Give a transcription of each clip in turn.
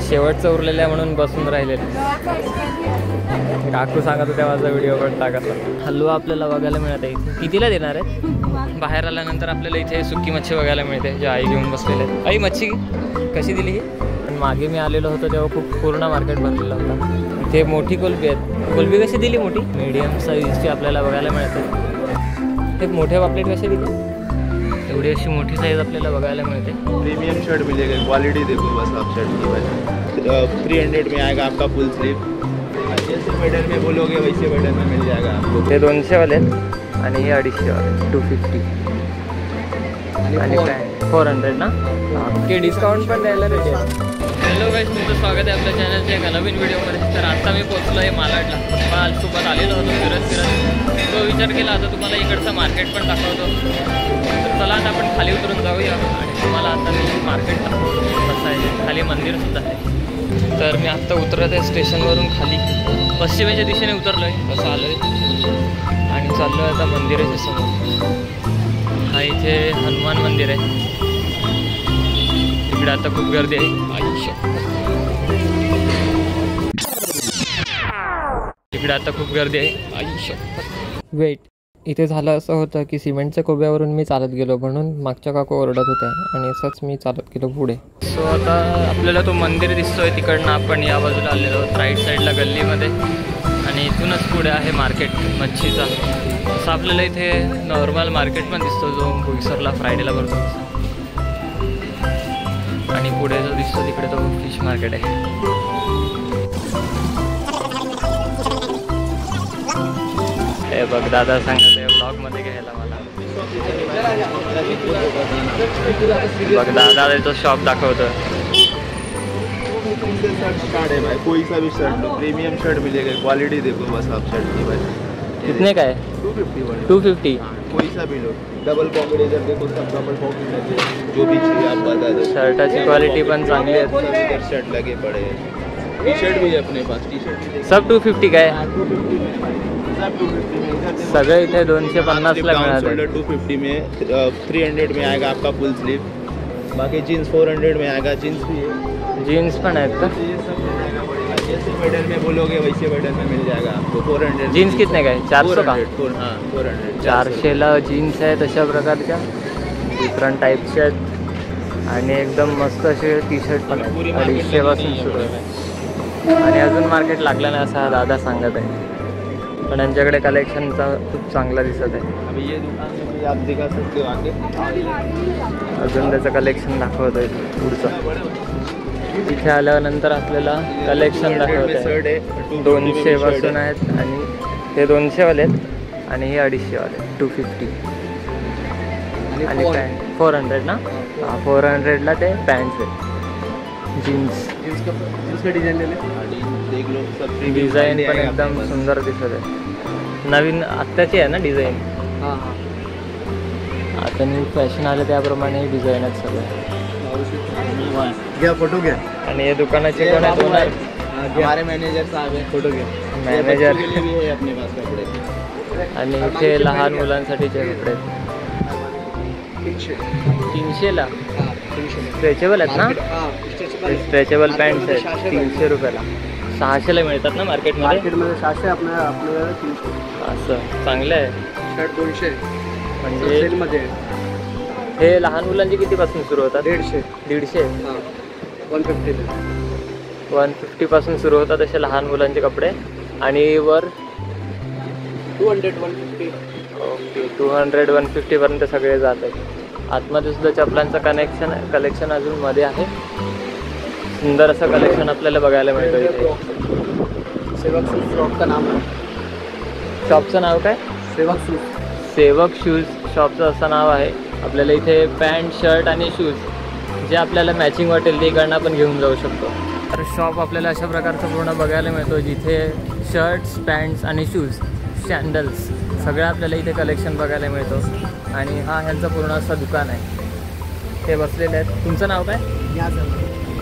शेवटचं उरलेलं आहे म्हणून बसून राहिलेले. काकू सांगत होत्या माझा व्हिडिओ पण टाकत. हलवा आपल्याला बघायला मिळत आहे. इथे कितीला देणार आहे? बाहेर आल्यानंतर आपल्याला इथे सुकी मच्छी बघायला मिळते, जे आई घेऊन बसलेले आहेत. आई मच्छी कशी दिली ही? पण मागे मी आलेलो होतो तेव्हा खूप पूर्ण मार्केट भरलेलं होतं. इथे मोठी कोलबी आहेत. कोलबी कशी दिली? मोठी मीडियम साईजची आपल्याला बघायला मिळते. ते मोठे पापलेट कसे दिले? एवढी अशी मोठी साईज आपल्याला बघायला मिळते. प्रीमियम शर्ट मिलेगा, क्वालिटी देखो बस आप शर्ट की बस. 300 में आएगा आपका फुल स्लीव. जैसे बटन में बोलोगे वैसे बटन में मिल जाएगा आपको. ते 200 वाले आणि हे 250 वाले 250 आणि काय 400 ना. ओके, डिस्काउंट पण द्यायला रेडी आहे. हॅलो गाईज, तुमचं स्वागत आहे आपल्या चॅनलच्या एका नवीन व्हिडिओमध्ये. तर आता मी पोहोचलो आहे मालाडला. पप्पासोबत आलेलो होतो फिरत. तो विचार केला आता तुम्हाला इकडचं मार्केट पण दाखवतो. तर चला आता आपण खाली उतरून जाऊया आणि तुम्हाला आता मी मार्केट दाखवतो कसं आहे. खाली मंदिरसुद्धा आहे. तर मी आत्ता उतरत आहे स्टेशनवरून खाली पश्चिमेच्या दिशेने उतरलो आहे. कसं आलो आहे आणि चाललो आहे आता मंदिराच्या समोर. हा इथे हनुमान मंदिर आहे. इकडे आता खूप गर्दी आहे. इकडे आता खूप गर्दी आहे. वेट, इथे झालं असं होतं की सिमेंटच्या कोब्यावरून मी चालत गेलो म्हणून मागच्या काकू ओरडत होत्या आणि असंच मी चालत गेलो पुढे. सो आता आपल्याला तो मंदिर दिसतोय तिकडनं आपण या बाजूला आलेलो आहोत राईट साईडला गल्लीमध्ये आणि इथूनच पुढे आहे मार्केट मच्छीचा. असं आपल्याला इथे नॉर्मल मार्केट पण दिसतो जो बोईसरला फ्रायडेला भरतो आणि पुढे जो दिसतो तिकडे तो फिश मार्केट आहे. हे बघ दादा सांगत आहे ब्लॉगमध्ये घ्यायला मला. बघ दादा तो शॉप दाखवतो. शर्ट है भाई, कोई सा भी शर्ट लो, प्रीमियम शर्ट मिलेगा, क्वालिटी देखो बस आप शर्ट की बस. कितने का है? 250. कोई सा भी लो. डबल पॉकेट इधर देखो, सब डबल पॉकेट लगे, जो भी चाहिए आप बता दो. शर्टाची क्वालिटी पण चांगली आहे. शर्ट लगे पड़े हैं. टी शर्ट भी है अपने पास. टी शर्ट सब 250 का है. सगळे इथे 250 ला मिळाले. 250 में 300 में आएगा आपका फुल स्लीव. बाकी जीन्स 400 में आएगा. जीन्स भी है. जीन्स पण आहेत का? जैसे बटन में बोलोगे वैसे बटन में मिल जाएगा आपको. 400. जीन्स कितने का है? 400 का? 400. 400ला जीन्स आहे तशा प्रकारच्या डिफरंट टाईपच्या आहेत आणि एकदम मस्त असे टी शर्ट पण आहेत. 250 पासून सुरू आहे आणि अजून मार्केट लागलं नाही असं दादा सांगत आहे. पण यांच्याकडे कलेक्शनचा खूप चांगला दिसत आहे. अजून त्याचं कलेक्शन दाखवत आहे पुढचं. इथे आल्यानंतर आपल्याला कलेक्शन दाखवत आहे. 200 पासून आहेत आणि हे 200 वाले आहेत आणि हे 250 वाले 250 आणि पॅन्ट 400 ना. 400ला ते पॅन्ट्स आहेत. जीन्स डिझाईन पण एकदम सुंदर दिसत आहे. नवीन आत्ताची आहे ना डिझाईन. आता न्यू फॅशन आलं त्याप्रमाणे डिझाईन आहेत सगळं. घ्या फोटो घ्या. आणि हे दुकानाचे कोण आहेत? ओनर हमारे मैनेजर साहब है. फोटो घ्या. मॅनेजर अपने पास कपडे. आणि इथे लहान मुलांसाठीचे कपडे 300ला. स्ट्रेचेबल आहेत ना. स्ट्रेचेबल पॅन्ट्स आहेत 300 रुपयाला. 600ला मिळतात ना मार्केटमध्ये. 600 आपल्याला 300. असं चांगलं आहे. शर्ट 200 म्हणजे हे लहान मुलांची कितीपासून सुरू होतात? 150 150 पासून सुरू होतात असे लहान मुलांचे कपडे आणि वर 200 150. ओके 200 150 पर्यंत सगळे जातात. आतमध्ये सुद्धा चपलांचं कलेक्शन अजून मध्ये आहे. सुंदर असं कलेक्शन आपल्याला बघायला मिळतं इथे. सेवक शूज शॉपचं नाव आहे. शॉपचं नाव काय? सेवक शूज शॉपचं असं नाव आहे. आपल्याला इथे पॅन्ट शर्ट आणि शूज जे आपल्याला मॅचिंग वाटेल ते इकडनं आपण घेऊन जाऊ शकतो. तर शॉप आपल्याला अशा प्रकारचं पूर्ण बघायला मिळतो जिथे शर्ट्स पॅन्ट्स आणि शूज सँडल्स सगळं आपल्याला इथे कलेक्शन बघायला मिळतो. आणि हा ह्यांचं पूर्ण असं दुकान आहे. ते बसलेले आहेत. तुमचं नाव काय?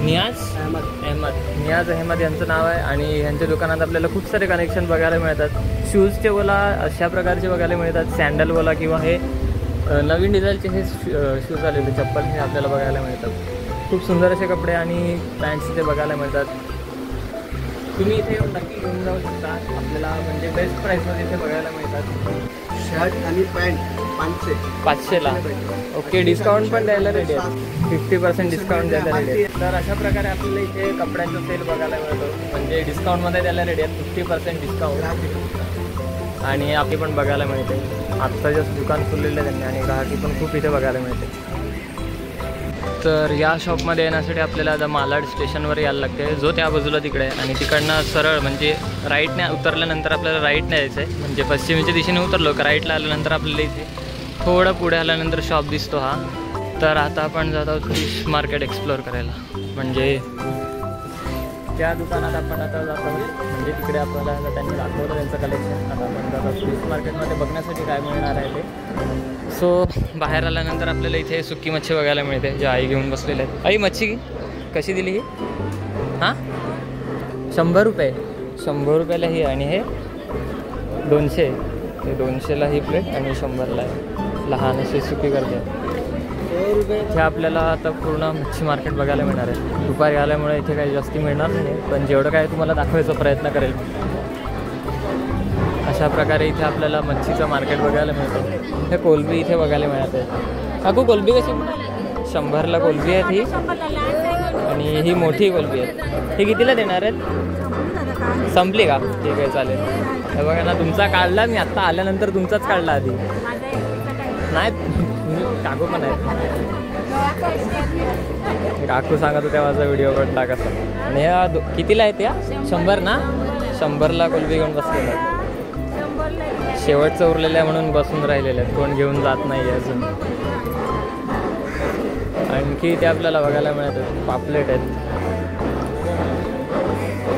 नियाज अहमद यांचं नाव आहे आणि ह्यांच्या दुकानात आपल्याला खूप सारे कलेक्शन बघायला मिळतात. शूजचे बोला अशा प्रकारचे बघायला मिळतात. सँडल बोला किंवा हे नवीन डिझाईनचे हे शूज आलेले चप्पल हे आपल्याला बघायला मिळतात. खूप सुंदर असे कपडे आणि पॅन्ट्स इथे बघायला मिळतात. तुम्ही इथे येऊन नक्की घेऊन जाऊ शकता. आपल्याला म्हणजे बेस्ट प्राईसमध्ये इथे बघायला मिळतात. शर्ट आणि पॅन्ट 500ला. ओके, डिस्काउंट पण द्यायला रेडी आहे. 50% डिस्काउंट द्यायला रेडी आहे. तर अशा प्रकारे आपल्याला इथे कपड्यांचा सेल बघायला मिळतो. म्हणजे डिस्काउंटमध्ये द्यायला रेडी आहे. 50% डिस्काउंट. आणि आपली पण बघायला मिळते. आत्ता जस्ट दुकान खुललेलं आहे त्यांनी आणि ग्राहकी पण खूप इथे बघायला मिळते. तर या शॉपमध्ये येण्यासाठी आपल्याला आता मालाड स्टेशनवर यायला लागते, जो त्या बाजूला तिकडे आहे. आणि तिकडनं सरळ म्हणजे राईटने उतरल्यानंतर आपल्याला राईटने यायचं आहे. म्हणजे पश्चिमेच्या दिशेने उतरलो का राईटला आल्यानंतर आपल्याला इथे थोडं पुढे आल्यानंतर शॉप दिसतो हा. तर आता आपण जात आहोत फिश मार्केट एक्सप्लोअर करायला. म्हणजे त्या दुकानात आपण आता जात आहोत. म्हणजे तिकडे आपल्याला त्यांनी दाखवलं त्यांचं कलेक्शन. आता आपण जात आहोत फिश मार्केटमध्ये बघण्यासाठी काय मिळणार आहे ते. सो बाहेर आल्यानंतर आपल्याला इथे सुकी मच्छी बघायला मिळते, जे आई घेऊन बसलेले आहेत. आई मच्छी कशी दिली ही? हां 100 रुपये. 100 रुपयाला ही आणि हे 200. हे 200ला ही प्लेट आणि 100ला आहे. लहान अशी सुकी करते. हे आपल्याला आता पूर्ण मच्छी मार्केट बघायला मिळणार आहे. दुपारी आल्यामुळे इथे काही जास्ती मिळणार नाही, पण जेवढं काय तुम्हाला दाखवायचा प्रयत्न करेल. अशा प्रकारे इथे आपल्याला मच्छीचं मार्केट बघायला मिळतं. हे कोलंबी इथे बघायला मिळत आहे. काकू कोलंबी कशी? 100ला कोलंबी आहेत ही. आणि ही मोठी कोलंबी आहे. ही कितीला देणार आहेत? संपली का? ठीक आहे, चालेल. हे बघा ना, तुमचा काढला मी आत्ता आल्यानंतर. तुमचाच काढला आधी. नाही, काकू पण आहेत. काकू सांगत होत्या माझा व्हिडिओ काढला कसा. आणि ह्या कितीला आहेत या? 100 ना? 100ला कोलंबी घेऊन बसलेल्या आहेत. शेवटचं उरलेलं आहे म्हणून बसून राहिलेले आहेत, कोण घेऊन जात नाही आहे अजून. आणखी ते आपल्याला बघायला मिळत आहेत. पापलेट आहेत.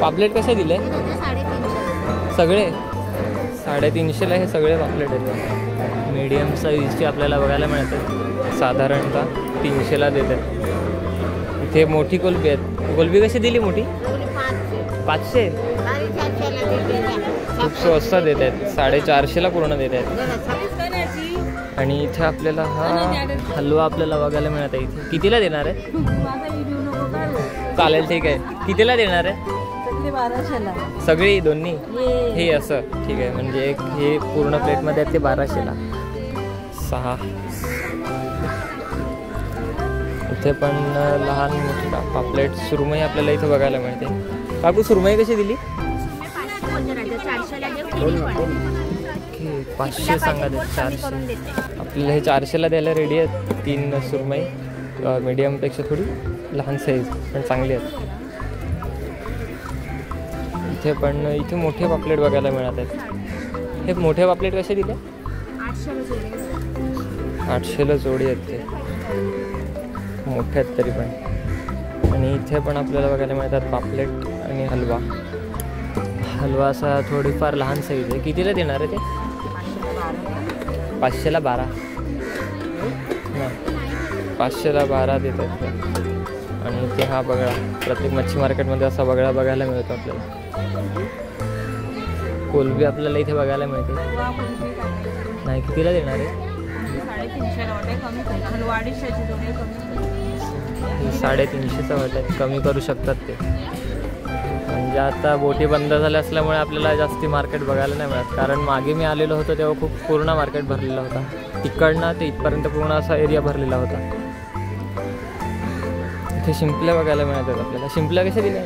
पापलेट कसे दिले? सगळे 350ला हे सगळे पापलेट आहेत. मीडियम साईजचे आपल्याला बघायला मिळतात. साधारणतः 300ला देतात. इथे मोठी कोलंबी आहेत. कोलंबी कशी दिली मोठी? 500. खूप स्वस्त देत आहेत. 450ला पूर्ण देत आहेत. आणि इथे आपल्याला हा हलवा आपल्याला बघायला मिळत आहे. इथे कितीला देणार आहे? चालेल, ठीक आहे. कितीला देणार आहे? सगळी दोन्ही हे असं ठीक आहे. म्हणजे एक हे पूर्ण प्लेटमध्ये आहेत ते 1200ला. 6. इथे पण लहान मोठी पापलेट सुरमई आपल्याला इथे बघायला मिळते. काकू सुरमई कशी दिली? 500 सांगा. 400 आपल्याला हे 400ला द्यायला रेडी आहेत. 3 सुरमई मीडियमपेक्षा थोडी लहान साईज पण चांगली आहेत. इथे मोठे पापलेट बघायला मिळत आहेत. हे मोठे पापलेट कसे दिले? 800ला जोडी आहेत. ते मोठे आहेत तरी पण. आणि इथे पण आपल्याला बघायला मिळतात पापलेट आणि हलवा. हलवा असा थोडीफार लहान साईज आहे. कितीला देणार आहे ते? 500ला 12. नाही, 500ला 12 देतात ते. आणि इथे हा बगळा. प्रत्येक मच्छी मार्केटमध्ये असा बगळा बघायला मिळतो आपल्याला. कोलंबी आपल्याला इथे बघायला मिळते. नाही, कितीला देणार आहे? 350चा वाटत. कमी करू शकतात ते. म्हणजे आता बोटी बंद झाल्या असल्यामुळे आपल्याला जास्ती मार्केट बघायला नाही मिळत. कारण मागे मी आलेलो होतो तेव्हा खूप पूर्ण मार्केट भरलेला होता. तिकडनं ते इथपर्यंत पूर्ण असा एरिया भरलेला होता. इथे शिंपल्या बघायला मिळतात आपल्याला. शिंपल्या कशा दिल्या?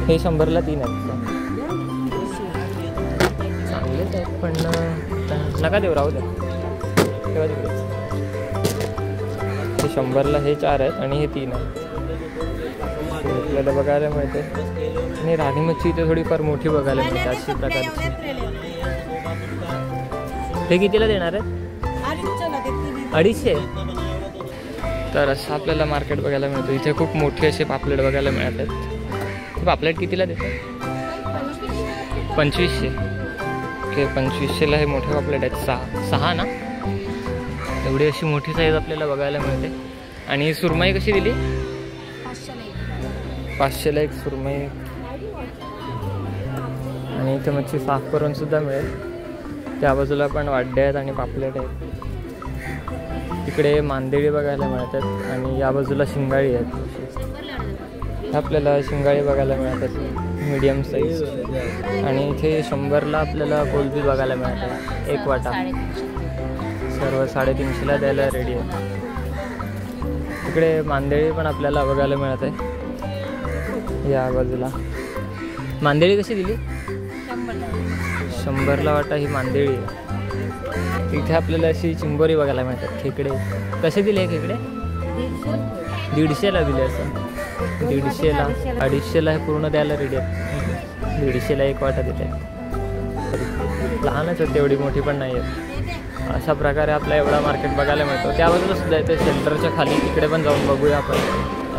हे 100ला 3 आहेत. चांगलेच आहेत पण नका देऊ, राहू द्या. तेव्हा तिकडेच हे 100ला हे 4 आहेत आणि हे 3 आहेत. आपल्याला बघायला मिळते. आणि राणी मच्छी इथे थोडीफार मोठी बघायला मिळते अशी प्रकारची. हे कितीला देणार आहेत? 250. तर असं आपल्याला मार्केट बघायला मिळतं. इथे खूप मोठी असे पापलेट बघायला मिळत आहेत. पापलेट कितीला देतात? 2500. ओके, 2500ला हे मोठे पापलेट आहेत. 6 ना? एवढी अशी मोठी साईज आपल्याला बघायला मिळते. आणि सुरमई कशी दिली? 500ला एक सुरमई. आणि इथे मच्छी साफ करून सुद्धा मिळेल. त्या बाजूला पण वाड्या आहेत आणि पापलेट आहेत. इकडे मांदेळी बघायला मिळतात आणि या बाजूला शिंगाळी आहेत. आपल्याला शिंगाळी बघायला मिळतात मीडियम साईज आणि इथे 100ला आपल्याला कोलबी बघायला मिळतात एक वाटा. सर्व 350ला द्यायला रेडी आहे. इकडे मांदेळी पण आपल्याला बघायला मिळत आहे. या बाजूला मांदेळी कशी दिली? 100ला वाटा ही मांदेळी आहे. इथे आपल्याला अशी चिंबोरी बघायला मिळतात. खेकडे कसे दिले हे खेकडे? 150ला दिले. असं 150ला 250ला हे पूर्ण द्यायला रेडी आहेत. 150ला एक वाटा देते. लहानच आहेत, एवढी मोठी पण नाही आहेत. अशा प्रकारे आपला एवढा मार्केट बघायला मिळतो. त्या बाजूला सुद्धा इथे शेल्टरच्या खाली तिकडे पण जाऊन बघूया आपण.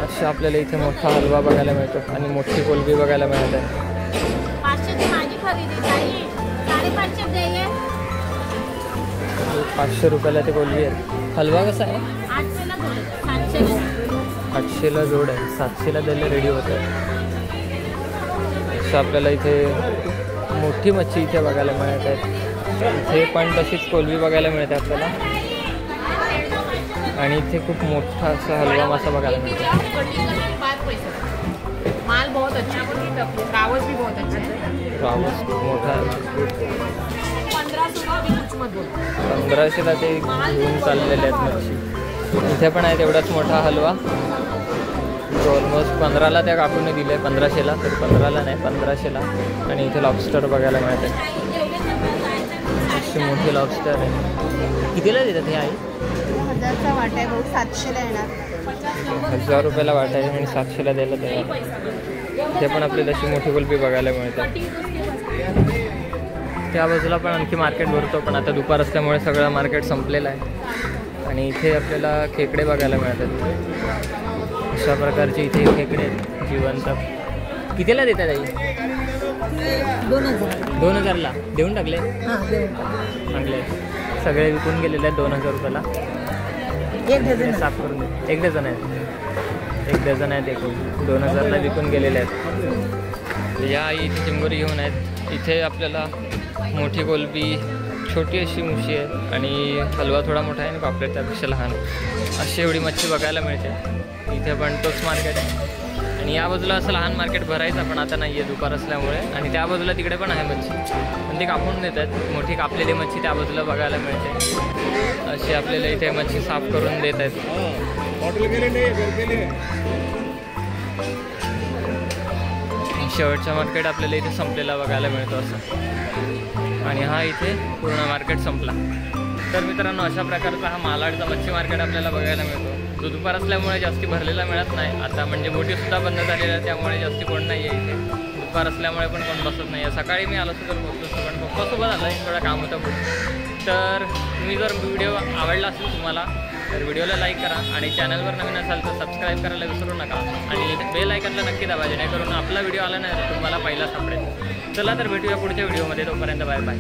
अशा आपल्याला इथे मोठा हलवा बघायला मिळतो आणि मोठी कोलबी बघायला मिळत आहे. 500 रुपयाला ते कोलबी आहे. हलवा कसा आहे? 800ला जोड आहे. 700ला द्यायला रेडी होत आहे. असं आपल्याला इथे मोठी मच्छी इथे बघायला मिळत आहे. इथे पण तशीच कोलबी बघायला मिळते आपल्याला आणि इथे खूप मोठा असा हलवा मासा बघायला मिळतो. माल बहुत अच्छा है, रावस भी बहुत अच्छा है. रावस खूप मोठा आहे. 1500ला ते घेऊन चाललेले आहेत मच्छी. इथे पण आहे तेवढाच मोठा हलवा जो ऑलमोस्ट 15ला त्या काकूने दिले. 1500ला, तर 15ला नाही 1500ला. आणि इथे लॉबस्टर बघायला मिळते. अशी मोठी लॉबस्टर आहे. कितीला देतात हे आई? 1000चा वाटा आहे भाऊ. 700ला येणार. 1000 रुपयाला वाटा आहे आणि 700ला द्यायला तयार. इथे पण आपल्याला अशी मोठी कुल्फी बघायला मिळते. त्या बाजूला पण आणखी मार्केट भरतो, पण आता दुपार असल्यामुळे सगळं मार्केट संपलेलं आहे. आणि इथे आपल्याला खेकडे बघायला मिळतात. अशा प्रकारचे इथे खेकडे आहेत जिवंत. कितीला देतात आई? 2000ला देऊन टाकले. चांगले सगळे विकून गेलेले आहेत 2000 रुपयाला. साफ करून दे. एक डझन आहेत एकूण 2000ला विकून गेलेले आहेत. या इथे चिंबोरी घेऊन आहेत. इथे आपल्याला मोठी कोलबी, छोटी अशी मुशी आहे आणि हलवा थोडा मोठा आहे आणि पापलेट त्यापेक्षा लहान. अशी एवढी मच्छी बघायला मिळते. इथे पण तोच मार्केट आहे. आणि या बाजूला असं लहान मार्केट भरायचं पण आता नाही आहे दुपार असल्यामुळे. आणि त्या बाजूला तिकडे पण आहे मच्छी, पण ते कापून देत आहेत. मोठी कापलेली मच्छी त्या बाजूला बघायला मिळते. अशी आपल्याला इथे मच्छी साफ करून देत आहेत. शेवटचा मार्केट आपल्याला इथे संपलेला बघायला मिळतो असं. आणि हा इथे पूर्ण मार्केट संपला. तर मित्रांनो, अशा प्रकारचा हा मालाडचा मच्छी मार्केट आपल्याला बघायला मिळतो. जो दुपार असल्यामुळे जास्ती भरलेला मिळत नाही. आता म्हणजे बोटीसुद्धा बंद झालेल्या आहे, त्यामुळे जास्ती कोण नाही आहे इथे. दुपार असल्यामुळे पण कोण बसत नाही आहे. सकाळी मी आलो तर बोलतो, पण पप्पासोबत आला थोडं काम होतं खूप. तर तुम्ही जर व्हिडिओ आवडला असेल तुम्हाला तर व्हिडिओला लाईक करा आणि चॅनलवर नवीन असाल तर सबस्क्राईब करायला विसरू नका. आणि बेल आयकनला नक्की दाबा, जेणेकरून आपला व्हिडिओ आला नाही तर तुम्हाला पहिला सापडेल. चला तर भेटूया पुढच्या व्हिडिओमध्ये. तोपर्यंत बाय बाय.